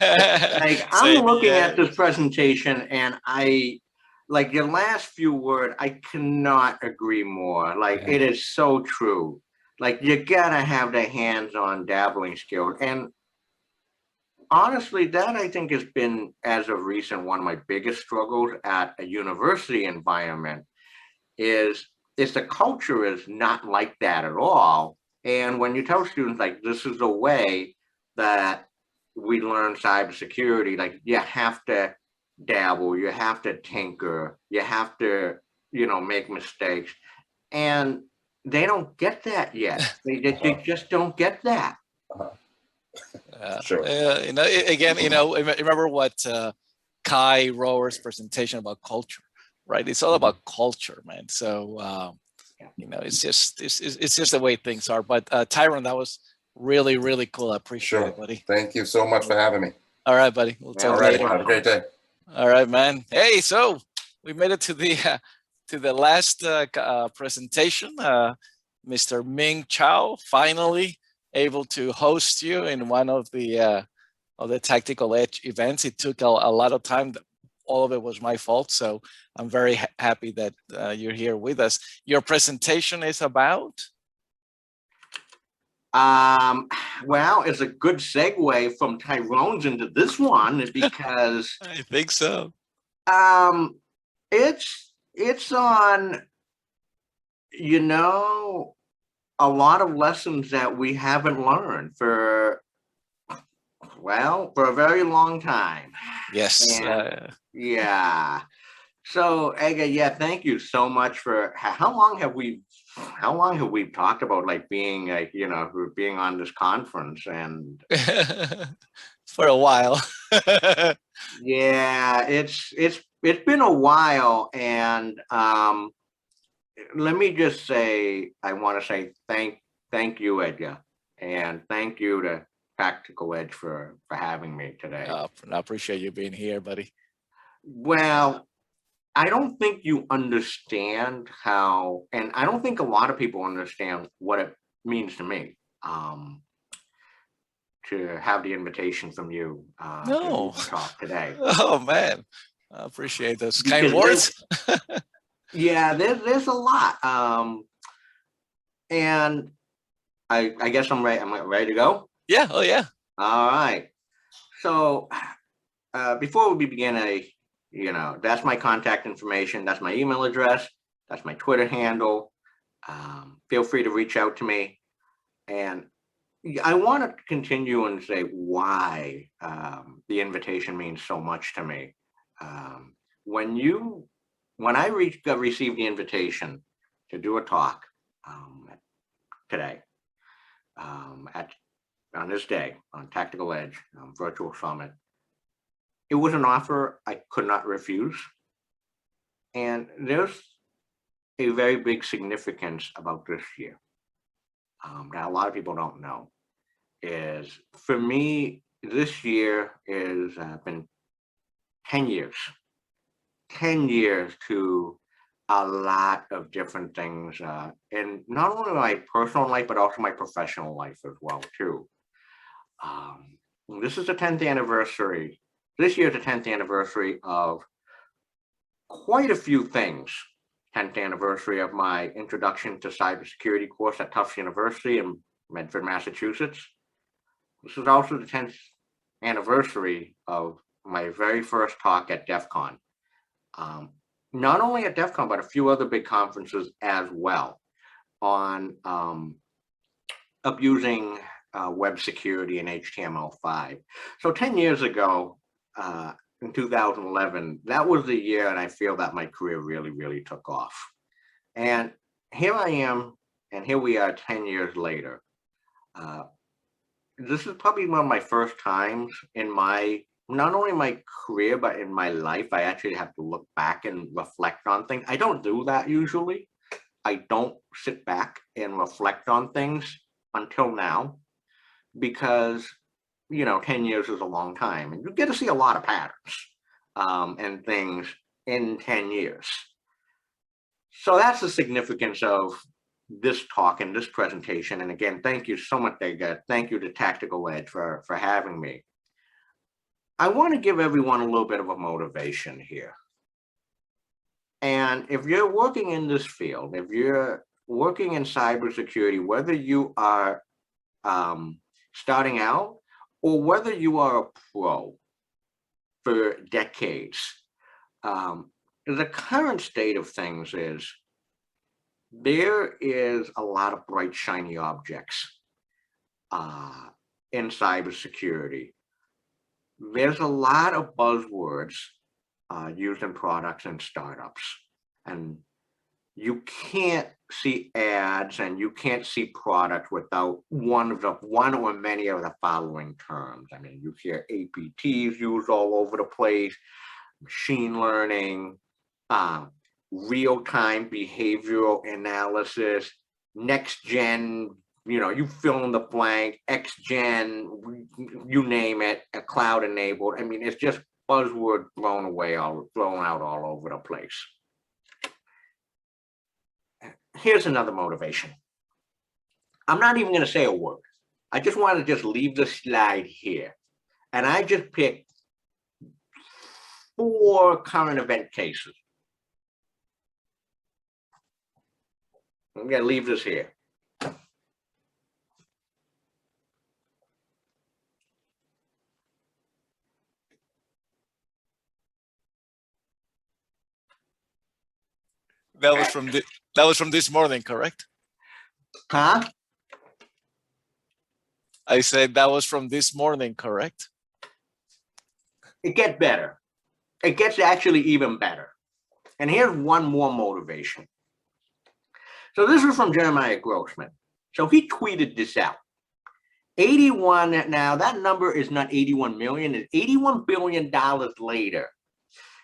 Like I'm Same looking at here. this presentation and like your last few words, I cannot agree more. Like Yeah. it is so true. Like you gotta have the hands-on dabbling skills. And honestly, that I think has been, as of recent, one of my biggest struggles at a university environment is the culture is not like that at all. And when you tell students like this is the way that we learn cybersecurity, like you have to dabble, you have to tinker, you have to, make mistakes. And they don't get that yet. They Uh-huh. just don't get that. Uh-huh. Sure. Again, remember what Kai Rower's presentation about culture, right? It's all about culture, man. So it's just the way things are. But Tyrone, that was really, really cool. I appreciate Sure. it, buddy. Thank you so much for having me. All right, buddy. We'll Yeah, talk All right. later. Have a great day. All right, man. Hey, so we made it to the last presentation. Mr. Ming Chow, finally able to host you in one of the Tactical Edge events. It took a lot of time. All of it was my fault. So I'm very happy that you're here with us. Your presentation is about? Well, it's a good segue from Tyrone's into this one because I think so. It's on, a lot of lessons that we haven't learned for a very long time. Yes. And yeah. So Ega, yeah, thank you so much for how long have we talked about like being like, being on this conference and for a while. yeah, it's been a while and let me just say I want to say thank you, Edgar, and thank you to Practical Edge for having me today. I appreciate you being here, buddy. Well, I don't think you understand how, and I don't think a lot of people understand what it means to me to have the invitation from you No. to talk today. Oh man, I appreciate those kind Because words. yeah, there's a lot, and I guess I'm ready. I'm ready to go. Yeah. Oh yeah. All right. So before we begin, that's my contact information. That's my email address. That's my Twitter handle. Feel free to reach out to me. And I want to continue and say why the invitation means so much to me. When I received the invitation to do a talk today on this day on Tactical Edge Virtual Summit, it was an offer I could not refuse. And there's a very big significance about this year that a lot of people don't know. Is for me, this year is been 10 years, 10 years to a lot of different things, and not only my personal life, but also my professional life as well, too. This is the 10th anniversary. This year's the 10th anniversary of quite a few things. 10th anniversary of my introduction to cybersecurity course at Tufts University in Medford, Massachusetts. This is also the 10th anniversary of my very first talk at DEF CON. Not only at DEF CON, but a few other big conferences as well on abusing web security and HTML5. So 10 years ago, in 2011, that was the year, and I feel that my career really, really took off. And here I am, and here we are 10 years later. This is probably one of my first times in not only my career, but in my life, I actually have to look back and reflect on things. I don't do that usually. I don't sit back and reflect on things until now, because 10 years is a long time and you get to see a lot of patterns and things in 10 years. So that's the significance of this talk and this presentation. And again, thank you so much, Dega. Thank you to Tactical Edge for having me. I want to give everyone a little bit of a motivation here. And if you're working in this field, if you're working in cybersecurity, whether you are starting out or whether you are a pro for decades, the current state of things is there is a lot of bright, shiny objects in cybersecurity. There's a lot of buzzwords used in products and startups, and you can't see ads and you can't see product without one or many of the following terms. I mean, you hear APTs used all over the place, machine learning, real-time behavioral analysis, next gen, you fill in the blank, X-gen, you name it, a cloud enabled. I mean, it's just buzzword thrown out all over the place. Here's another motivation. I'm not even going to say a word. I just want to just leave the slide here. And I just picked 4 current event cases. I'm going to leave this here. That was from this morning, correct? Huh? I said that was from this morning, correct? It gets better. It gets actually even better. And here's one more motivation. So this is from Jeremiah Grossman. So he tweeted this out. 81, now that number is not 81 million, it's $81 billion later.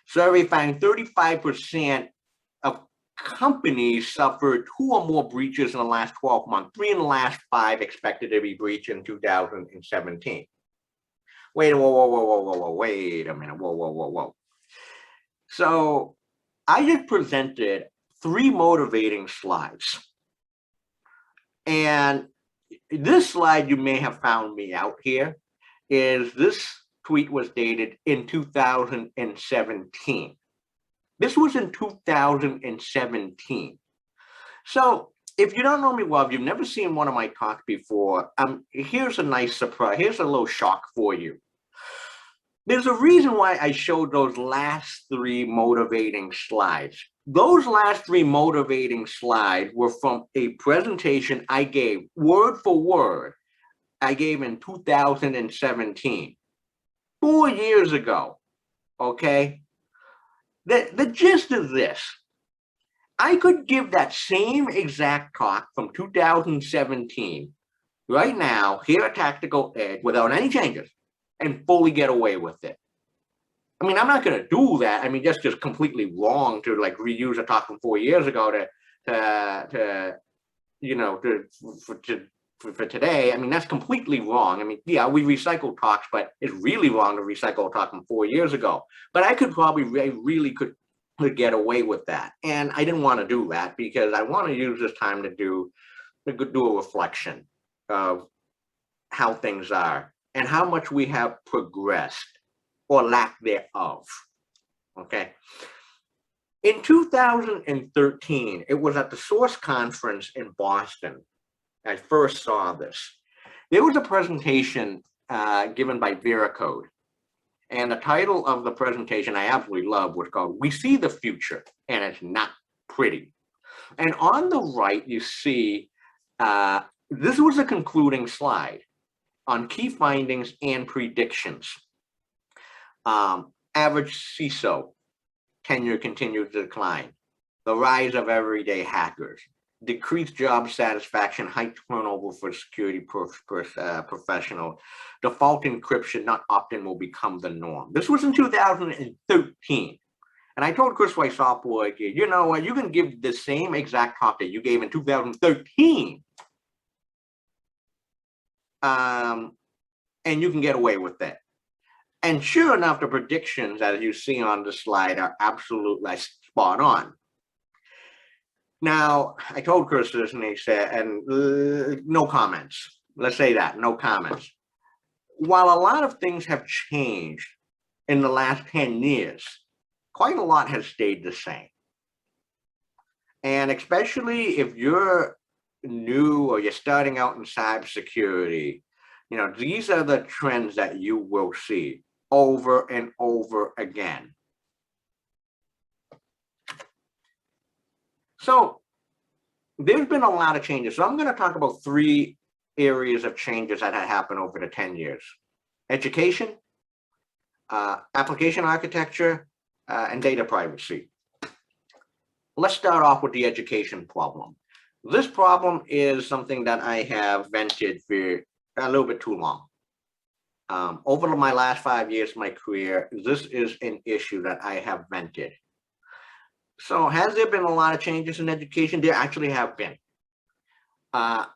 Survey found 35% of companies suffered 2 or more breaches in the last 12 months, 3 in the last 5 expected to be breached in 2017. Wait a minute, whoa. So I just presented 3 motivating slides. And this slide you may have found me out here is this tweet was dated in 2017. This was in 2017. So if you don't know me well, if you've never seen one of my talks before, here's a nice surprise. Here's a little shock for you. There's a reason why I showed those last 3 motivating slides. Those last 3 motivating slides were from a presentation I gave word for word. I gave in 2017, 4 years ago, okay? The gist of this, I could give that same exact talk from 2017 right now here at Tactical Edge without any changes and fully get away with it. I mean, I'm not going to do that. I mean, that's just completely wrong to like reuse a talk from 4 years ago for today. I mean, that's completely wrong. I mean, yeah, we recycle talks, but it's really wrong to recycle a talk from 4 years ago. But I could probably really could get away with that. And I didn't want to do that because I want to use this time to do a reflection of how things are and how much we have progressed or lack thereof, okay? In 2013, it was at the Source Conference in Boston. I first saw this. There was a presentation given by Veracode. And the title of the presentation I absolutely love was called, "We See the Future, and It's Not Pretty." And on the right, you see, this was a concluding slide on key findings and predictions. Average CISO tenure continues to decline. The rise of everyday hackers. Decreased job satisfaction, high turnover for security professionals. Default encryption, not often, will become the norm. This was in 2013. And I told Chris White Software, you know what, you can give the same exact talk that you gave in 2013. And you can get away with it. And sure enough, the predictions, as you see on the slide, are absolutely spot on. Now, I told Chris this, and he said, and no comments. Let's say that, no comments. While a lot of things have changed, in the last 10 years, quite a lot has stayed the same. And especially if you're new or you're starting out in cybersecurity, these are the trends that you will see over and over again. So there's been a lot of changes. So I'm going to talk about 3 areas of changes that have happened over the 10 years. Education, application architecture, and data privacy. Let's start off with the education problem. This problem is something that I have vented for a little bit too long. Over my last 5 years of my career, this is an issue that I have vented. So has there been a lot of changes in education? There actually have been. As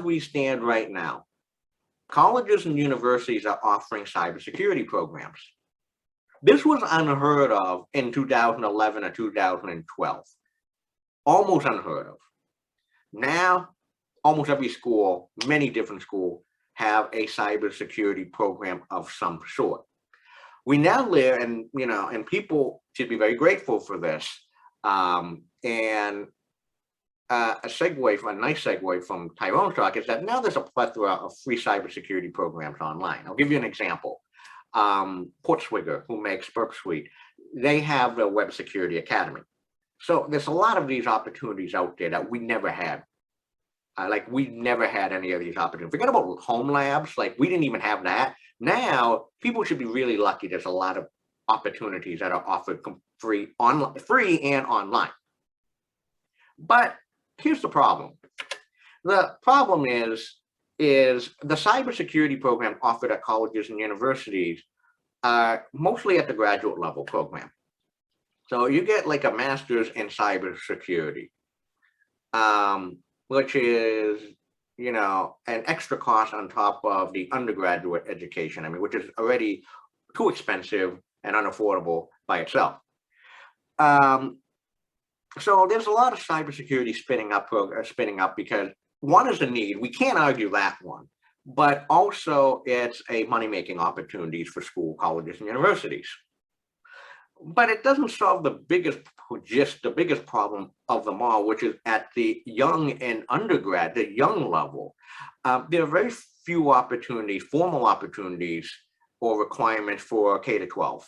we stand right now, colleges and universities are offering cybersecurity programs. This was unheard of in 2011 or 2012. Almost unheard of. Now, almost every school, many different schools, have a cybersecurity program of some sort. We now live, and people should be very grateful for this. A nice segue from Tyrone's talk is that now there's a plethora of free cybersecurity programs online. I'll give you an example. Portswigger, who makes Burp Suite, they have the Web Security Academy. So there's a lot of these opportunities out there that we never had. We never had any of these opportunities. Forget about home labs, we didn't even have that. Now, people should be really lucky. There's a lot of opportunities that are offered free and online. But here's the problem. The problem is the cybersecurity program offered at colleges and universities are mostly at the graduate level program. So you get a master's in cybersecurity, which is, an extra cost on top of the undergraduate education, which is already too expensive and unaffordable by itself. So there's a lot of cybersecurity spinning up because one is a need. We can't argue that one, but also it's a money-making opportunities for school, colleges, and universities. But it doesn't solve the biggest problem of them all, which is at the young and undergrad, the young level. There are very few opportunities, formal opportunities or requirements for K-12.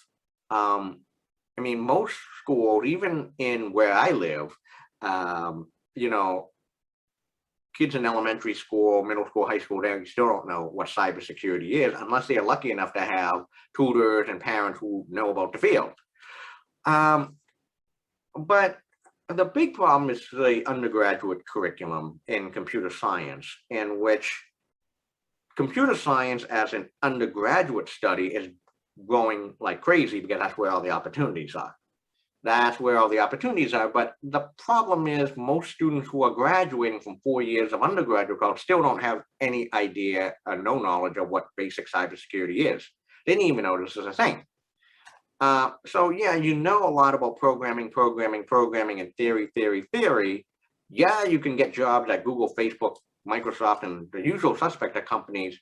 Most schools, even in where I live, kids in elementary school, middle school, high school, they still don't know what cybersecurity is unless they are lucky enough to have tutors and parents who know about the field. But the big problem is the undergraduate curriculum in computer science, in which computer science as an undergraduate study is growing like crazy because that's where all the opportunities are. That's where all the opportunities are. But the problem is most students who are graduating from 4 years of undergraduate college still don't have any idea or no knowledge of what basic cybersecurity is. They didn't even know this is a thing. So yeah, a lot about programming in theory. Yeah, you can get jobs at Google, Facebook, Microsoft, and the usual suspect of companies,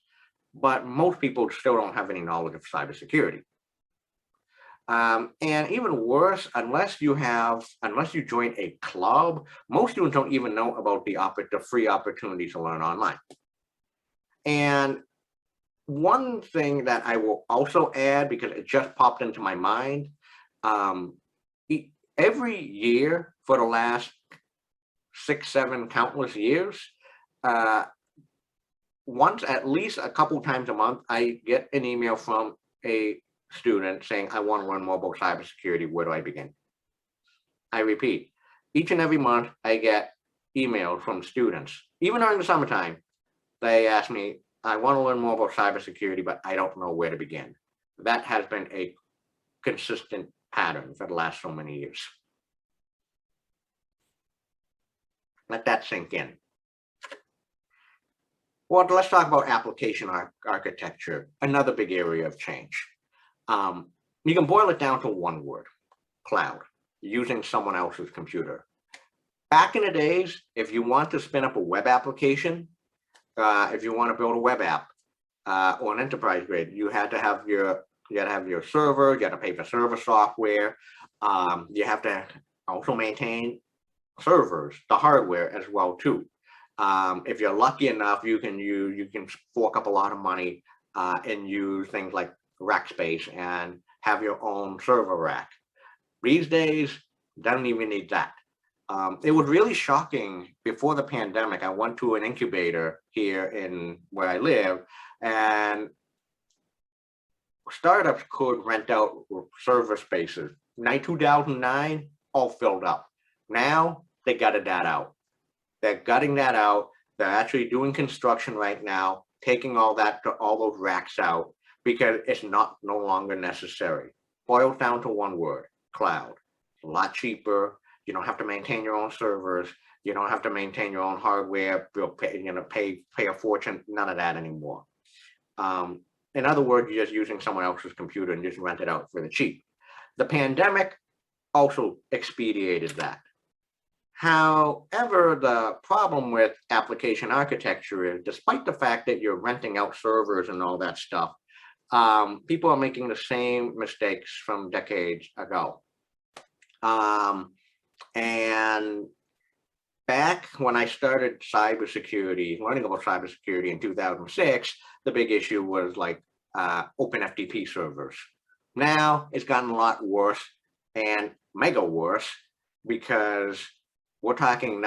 but most people still don't have any knowledge of cybersecurity. And even worse, unless you join a club, most students don't even know about the free opportunities to learn online. And one thing that I will also add, because it just popped into my mind, every year for the last 6, 7 countless years, once, at least a couple times a month, I get an email from a student saying, I want to learn more about cybersecurity. Where do I begin? I repeat, each and every month I get emails from students, even during the summertime. They ask me, I want to learn more about cybersecurity, but I don't know where to begin. That has been a consistent pattern for the last so many years. Let that sink in. Well, let's talk about application architecture, another big area of change. You can boil it down to one word: cloud, using someone else's computer. Back in the days, if you want to spin up a web application, if you want to build a web app, or an enterprise grade, you had to have your server, you had to pay for server software. You have to also maintain servers, the hardware as well too. If you're lucky enough, you can fork up a lot of money and use things like rack space and have your own server rack. These days, don't even need that. It was really shocking before the pandemic. I went to an incubator here in where I live, and startups could rent out server spaces. 2009, all filled up. Now they gutted that out. They're gutting that out. They're actually doing construction right now, taking all those racks out because it's no longer necessary. Boils down to one word: cloud. It's a lot cheaper. You don't have to maintain your own servers. You don't have to maintain your own hardware. Pay a fortune. None of that anymore. In other words, you're just using someone else's computer and just rent it out for the cheap. The pandemic also expedited that. However, the problem with application architecture is, despite the fact that you're renting out servers and all that stuff, people are making the same mistakes from decades ago. And back when I started learning about cybersecurity in 2006, the big issue was like open FTP servers. Now it's gotten a lot worse and mega worse, because we're talking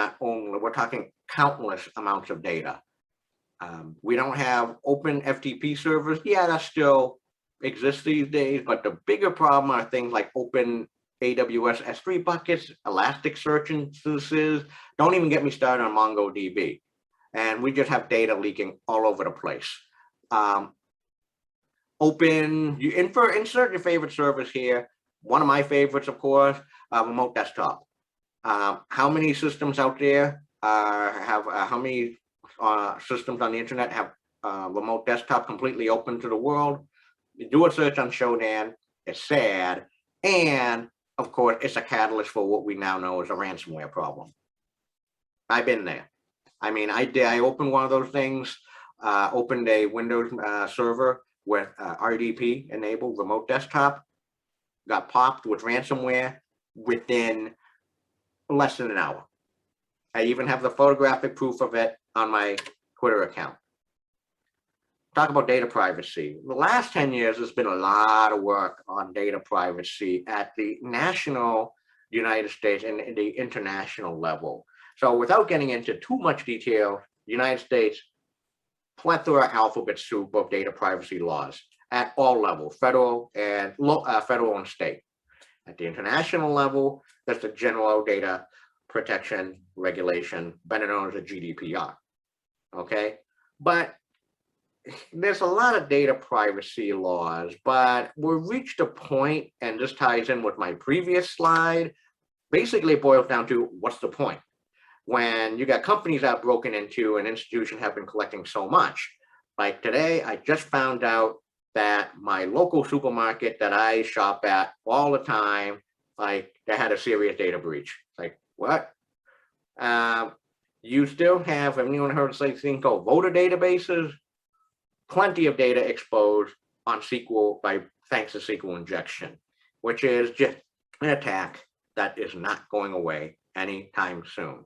countless amounts of data. We don't have open FTP servers. Yeah, that still exists these days, but the bigger problem are things like open AWS S3 buckets, Elasticsearch instances. Don't even get me started on MongoDB. And we just have data leaking all over the place. Insert your favorite service here. One of my favorites, of course, remote desktop. How many systems out there how many systems on the internet have remote desktop completely open to the world? You do a search on Shodan, it's sad, and of course, it's a catalyst for what we now know as a ransomware problem. I've been there. I mean, I opened one of those things, opened a Windows server with RDP enabled remote desktop, got popped with ransomware within less than an hour. I even have the photographic proof of it on my Twitter account. Talk about data privacy. The last 10 years, there's been a lot of work on data privacy at the national United States and the international level. So without getting into too much detail, the United States, plethora alphabet soup of data privacy laws at all levels, federal and state. At the international level, that's the General Data Protection Regulation, better known as the GDPR. Okay, but there's a lot of data privacy laws, but we've reached a point, and this ties in with my previous slide. Basically, it boils down to, what's the point? When you got companies that are broken into, an institution have been collecting so much. Like today, I just found out that my local supermarket that I shop at all the time, like, they had a serious data breach. Like, what? You still have anyone heard of something called voter databases? Plenty of data exposed on SQL thanks to SQL injection, which is just an attack that is not going away anytime soon.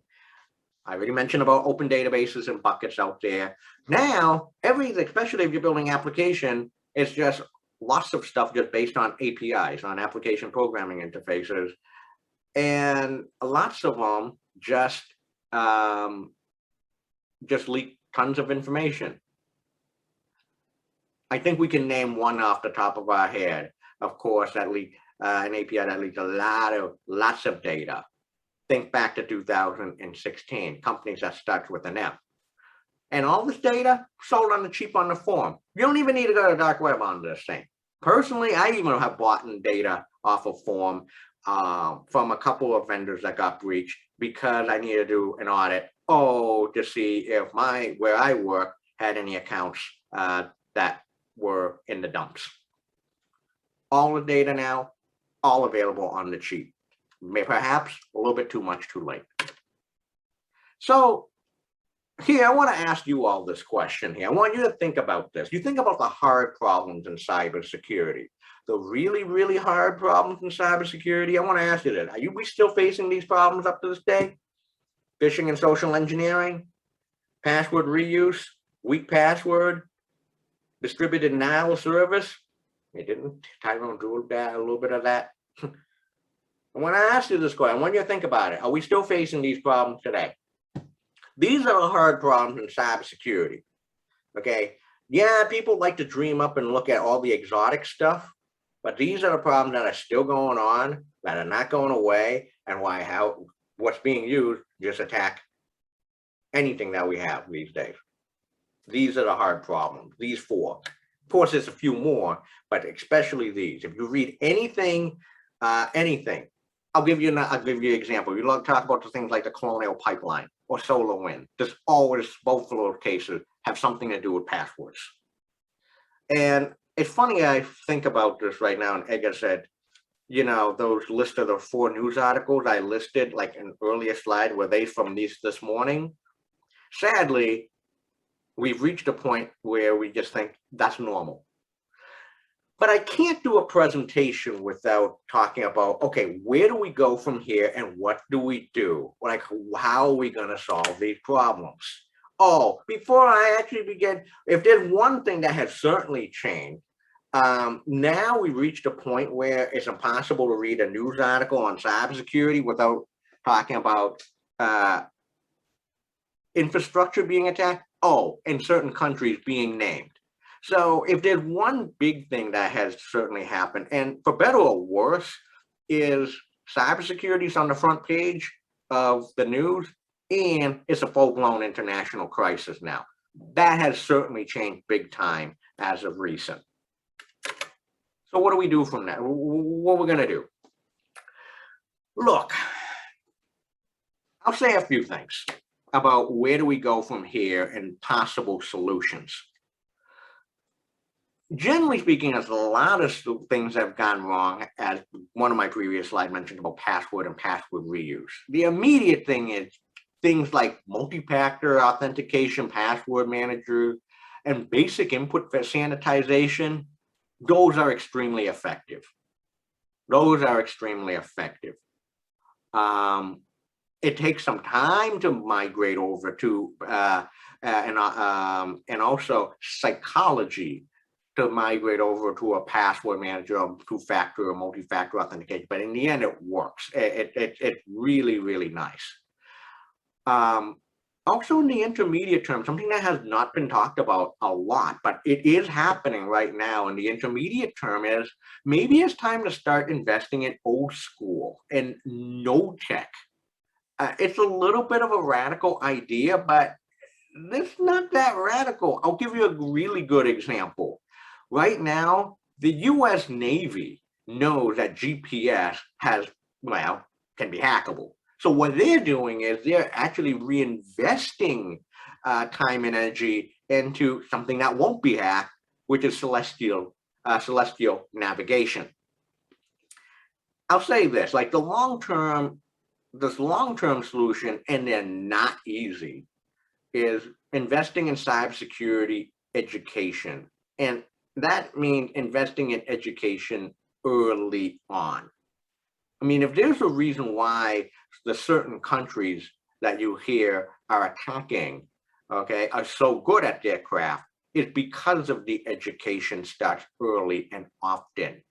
I already mentioned about open databases and buckets out there. Now, everything, especially if you're building application, it's just lots of stuff just based on APIs, on application programming interfaces. And lots of them just leak tons of information. I think we can name one off the top of our head. Of course, that leaked an API that leaked lots of data. Think back to 2016, companies that starts with an F. And all this data sold on the cheap on the forum. You don't even need to go to the dark web on this thing. Personally, I even have bought data off of forum from a couple of vendors that got breached because I needed to do an audit, to see if where I work had any accounts that were in the dumps. All the data now, all available on the cheap. Perhaps a little bit too much too late. So Here, I want to ask you all this question here. I want you to think about this. You think about the hard problems in cybersecurity, the really, really hard problems in cybersecurity. I want to ask you that. We still facing these problems up to this day? Phishing and social engineering, password reuse, weak password, distributed denial of service. They didn't Tyrone do that, a little bit of that. I want to ask you this question. I want you to think about it. Are we still facing these problems today? These are the hard problems in cybersecurity. Okay. Yeah, people like to dream up and look at all the exotic stuff, but these are the problems that are still going on, that are not going away, and what's being used just attack anything that we have these days. These are the hard problems, these four. Of course, there's a few more, but especially these. If you read anything, I'll give you an example. You love to talk about the things like the Colonial Pipeline or solar wind. There's always, both of those cases have something to do with passwords. And it's funny, I think about this right now, and Edgar said, you know, those list of the 4 news articles I listed, like an earlier slide, were they from this morning? Sadly, we've reached a point where we just think that's normal. But I can't do a presentation without talking about, okay, where do we go from here and what do we do? Like, how are we going to solve these problems? Oh, before I actually begin, if there's one thing that has certainly changed, now we've reached a point where it's impossible to read a news article on cybersecurity without talking about infrastructure being attacked. Oh, in certain countries being named. So if there's one big thing that has certainly happened, and for better or worse, is cybersecurity is on the front page of the news, and it's a full-blown international crisis now. That has certainly changed big time as of recent. So what do we do from that? What we're gonna do? Look, I'll say a few things about where do we go from here and possible solutions. Generally speaking, there's a lot of things that have gone wrong, as one of my previous slides mentioned about password and password reuse. The immediate thing is things like multi-factor authentication, password managers, and basic input sanitization. Those are extremely effective. Those are extremely effective. It takes some time to migrate over to, and also psychology to migrate over to a password manager or 2-factor or multi-factor authentication. But in the end, it works. It's really, really nice. Also in the intermediate term, something that has not been talked about a lot, but it is happening right now in the intermediate term, is maybe it's time to start investing in old school and no tech. It's a little bit of a radical idea, but it's not that radical. I'll give you a really good example. Right now, the US Navy knows that GPS can be hackable. So what they're doing is they're actually reinvesting time and energy into something that won't be hacked, which is celestial navigation. I'll say this, like this long-term solution, and they're not easy, is investing in cybersecurity education. And that means investing in education early on. I mean, if there's a reason why the certain countries that you hear are attacking, okay, are so good at their craft, it's because of the education starts early and often.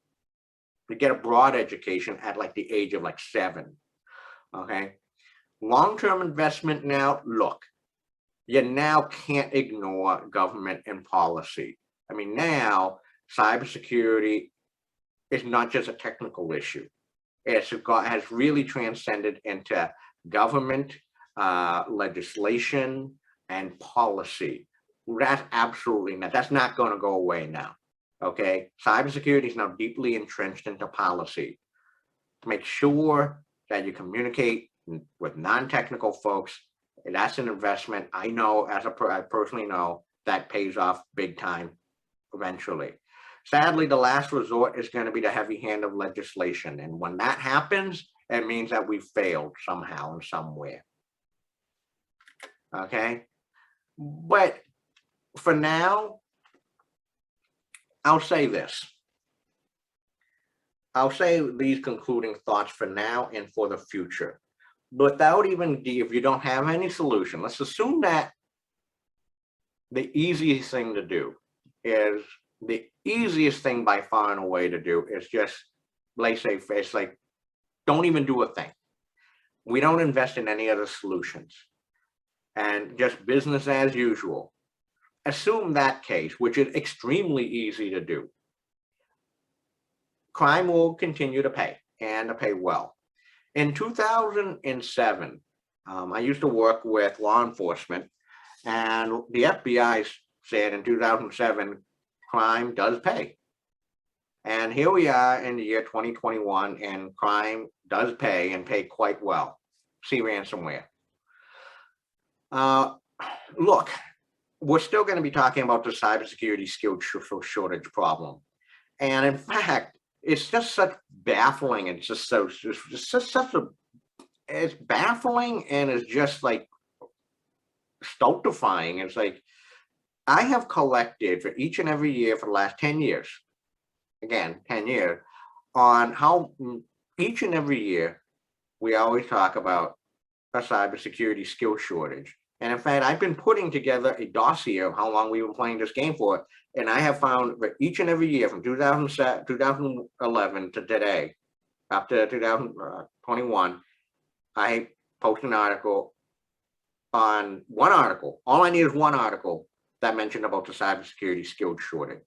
You get a broad education at like the age of like 7, okay? Long-term investment now, look, you now can't ignore government and policy. I mean, now cybersecurity is not just a technical issue. Has really transcended into government, legislation, and policy. That's absolutely not, that's not going to go away now. Okay, cybersecurity is now deeply entrenched into policy. Make sure that you communicate with non-technical folks. That's an investment. I know, I personally know, that pays off big time eventually. Sadly, the last resort is going to be the heavy hand of legislation. And when that happens, it means that we've failed somehow and somewhere. Okay. But for now, I'll say this. I'll say these concluding thoughts for now and for the future. Without even, if you don't have any solution, let's assume that the easiest thing to do is the easiest thing by far and away to do is just laissez-faire, like don't even do a thing. We don't invest in any other solutions and just business as usual. Assume that case, which is extremely easy to do. Crime will continue to pay and to pay well. In 2007, I used to work with law enforcement, and the FBI said in 2007, crime does pay. And here we are in the year 2021, and crime does pay and pay quite well. See ransomware. Look, we're still going to be talking about the cybersecurity skill shortage problem. And in fact, it's just such baffling. It's just such a, it's baffling, and it's just like stultifying. It's like, I have collected for each and every year for the last 10 years, again, 10 years, on how each and every year we always talk about a cybersecurity skill shortage. And in fact, I've been putting together a dossier of how long we've been playing this game for. And I have found that each and every year from 2011 to today, up to 2021, I post an article on one article. All I need is one article that mentioned about the cybersecurity skill shortage.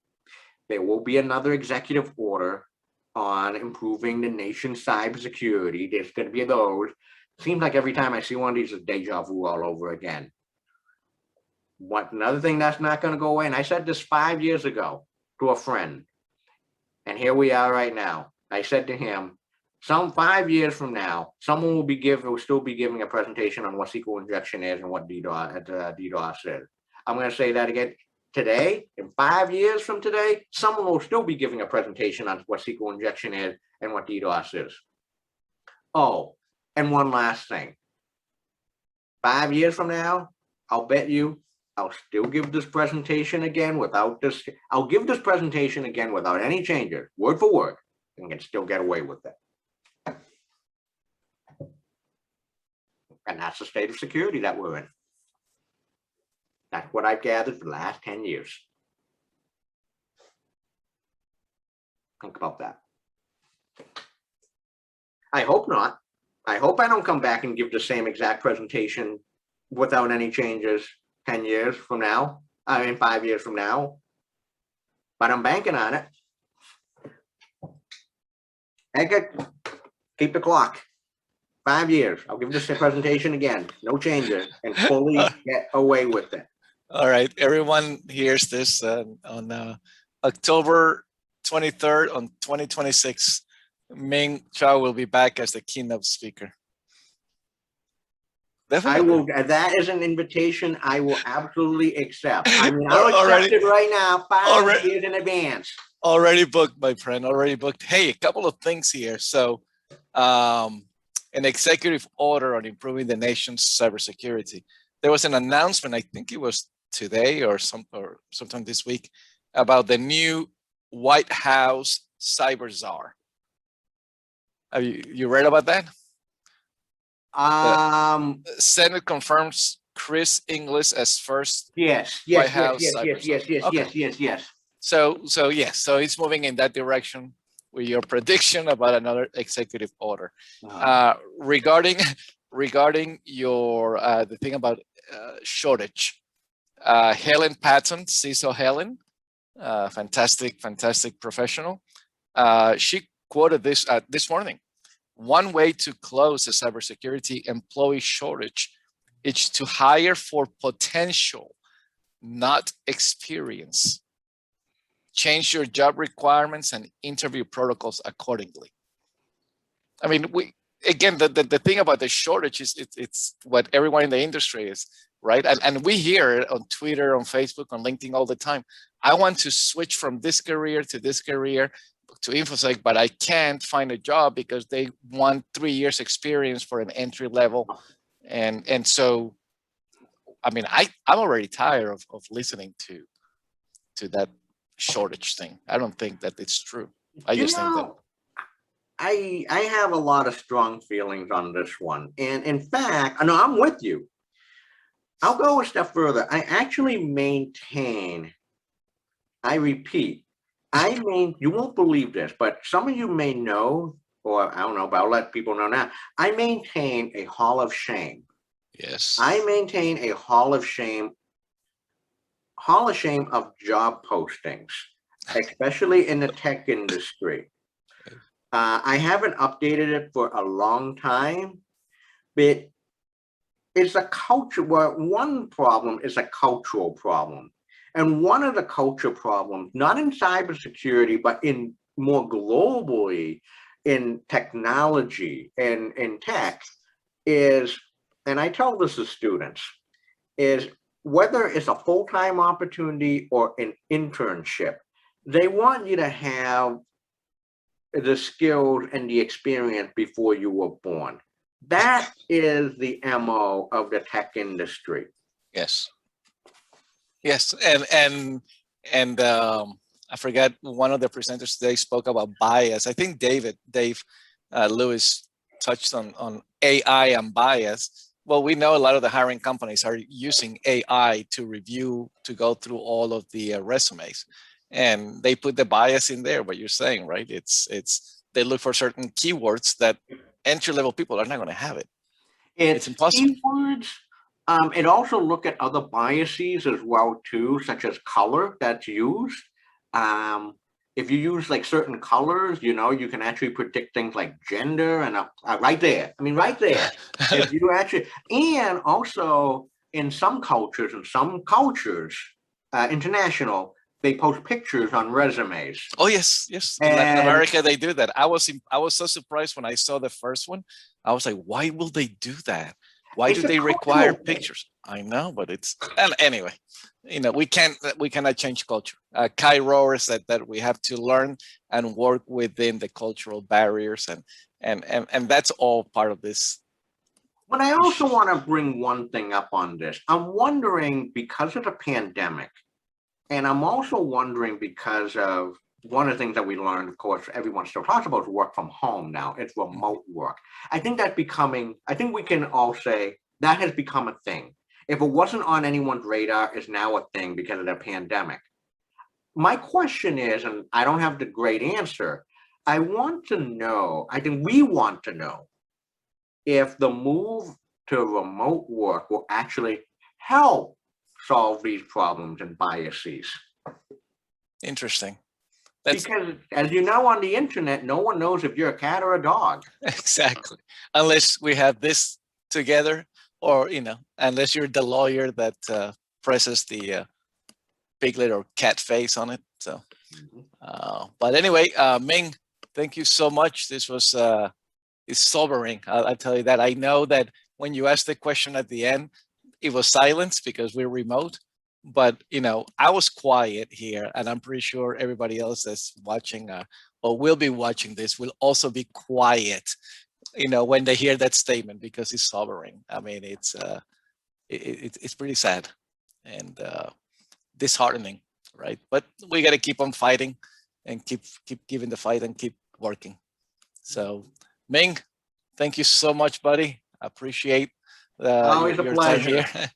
There will be another executive order on improving the nation's cybersecurity. There's going to be those. Seems like every time I see one of these, it's deja vu all over again. Another thing that's not going to go away, and I said this 5 years ago to a friend, and here we are right now. I said to him, some 5 years from now, someone will still be giving a presentation on what SQL injection is and what DDoS is. I'm going to say that again. Today, in 5 years from today, someone will still be giving a presentation on what SQL injection is and what DDoS is. Oh, and one last thing. 5 years from now, I'll bet you I'll still give this presentation again without this. I'll give this presentation again without any changes, word for word, and can still get away with it. And that's the state of security that we're in. That's what I've gathered for the last 10 years. Think about that. I hope not. I hope I don't come back and give the same exact presentation without any changes 10 years from now. I mean, 5 years from now. But I'm banking on it. Keep the clock. 5 years. I'll give this presentation again. No changes, and fully get away with it. All right. Everyone hears this on October 23rd on 2026. Ming Chow will be back as the keynote speaker. Definitely. I will. That is an invitation I will absolutely accept. I mean, I'll accept it right now, 5 years in advance. Already booked, my friend. Already booked. Hey, a couple of things here. So, an executive order on improving the nation's cybersecurity. There was an announcement, I think it was today or sometime this week, about the new White House cyber czar. Have you read about that? Senate confirms Chris Inglis as first White House cyber czar. Yes. So it's moving in that direction with your prediction about another executive order. Regarding your the thing about shortage, Helen Patton, CISO Helen, fantastic professional. She quoted this this morning. One way to close the cybersecurity employee shortage is to hire for potential, not experience. Change your job requirements and interview protocols accordingly. I mean, the thing about the shortage is it's what everyone in the industry is, right? And we hear it on Twitter, on Facebook, on LinkedIn all the time. I want to switch from this career to this career to InfoSec, but I can't find a job because they want 3 years experience for an entry level. And so I mean, I'm already tired of listening to that shortage thing. I don't think that it's true. I just think that I have a lot of strong feelings on this one. And in fact, I know I'm with you. I'll go a step further. I actually maintain, I repeat, you won't believe this, but some of you may know, or I don't know, but I'll let people know now. I maintain a hall of shame. yes. I maintain a hall of shame of job postings, especially in the tech industry. I haven't updated it for a long time, but it's a culture. Well, one problem is a cultural problem. And one of the culture problems, not in cybersecurity, but in more globally in technology and in tech is, and I tell this to students, is whether it's a full-time opportunity or an internship, they want you to have the skills and the experience before you were born. That is the MO of the tech industry. Yes. Yes, and I forgot one of the presenters today spoke about bias. I think Dave Lewis touched on AI and bias. Well, we know a lot of the hiring companies are using AI to review, to go through all of the resumes, and they put the bias in there. What you're saying, right? It's they look for certain keywords that entry-level people are not going to have it. It's impossible. Keywords. And also look at other biases as well too, such as color that's used. If you use like certain colors, you know, you can actually predict things like gender and right there. I mean, right there. If you actually, and also in some cultures, international, they post pictures on resumes. Oh yes, yes. In Latin America, they do that. I was so surprised when I saw the first one. I was like, why will they do that? Why do they require pictures? I know, but it's, and anyway, you know, we cannot change culture. Kai Rower said that we have to learn and work within the cultural barriers, and that's all part of this. But I also want to bring one thing up on this. I'm wondering, because of the pandemic, and I'm also wondering because of one of the things that we learned, of course, everyone still talks about is work from home now. It's remote work. I think that's becoming, I think we can all say that has become a thing. If it wasn't on anyone's radar, it's now a thing because of the pandemic. My question is, and I don't have the great answer, I want to know, I think we want to know if the move to remote work will actually help solve these problems and biases. Interesting. Because as you know, on the internet, no one knows if you're a cat or a dog. Exactly. Unless we have this together, or, you know, unless you're the lawyer that presses the piglet or cat face on it. So, but anyway, Ming, thank you so much. This was it's sobering. I'll tell you that. I know that when you asked the question at the end, it was silence because we're remote. But, you know, I was quiet here, and I'm pretty sure everybody else that's watching or will be watching this will also be quiet, you know, when they hear that statement, because it's sobering. I mean, it's pretty sad and disheartening, right? But we got to keep on fighting and keep giving the fight and keep working. So, Ming, thank you so much, buddy. I appreciate Always a pleasure. time here.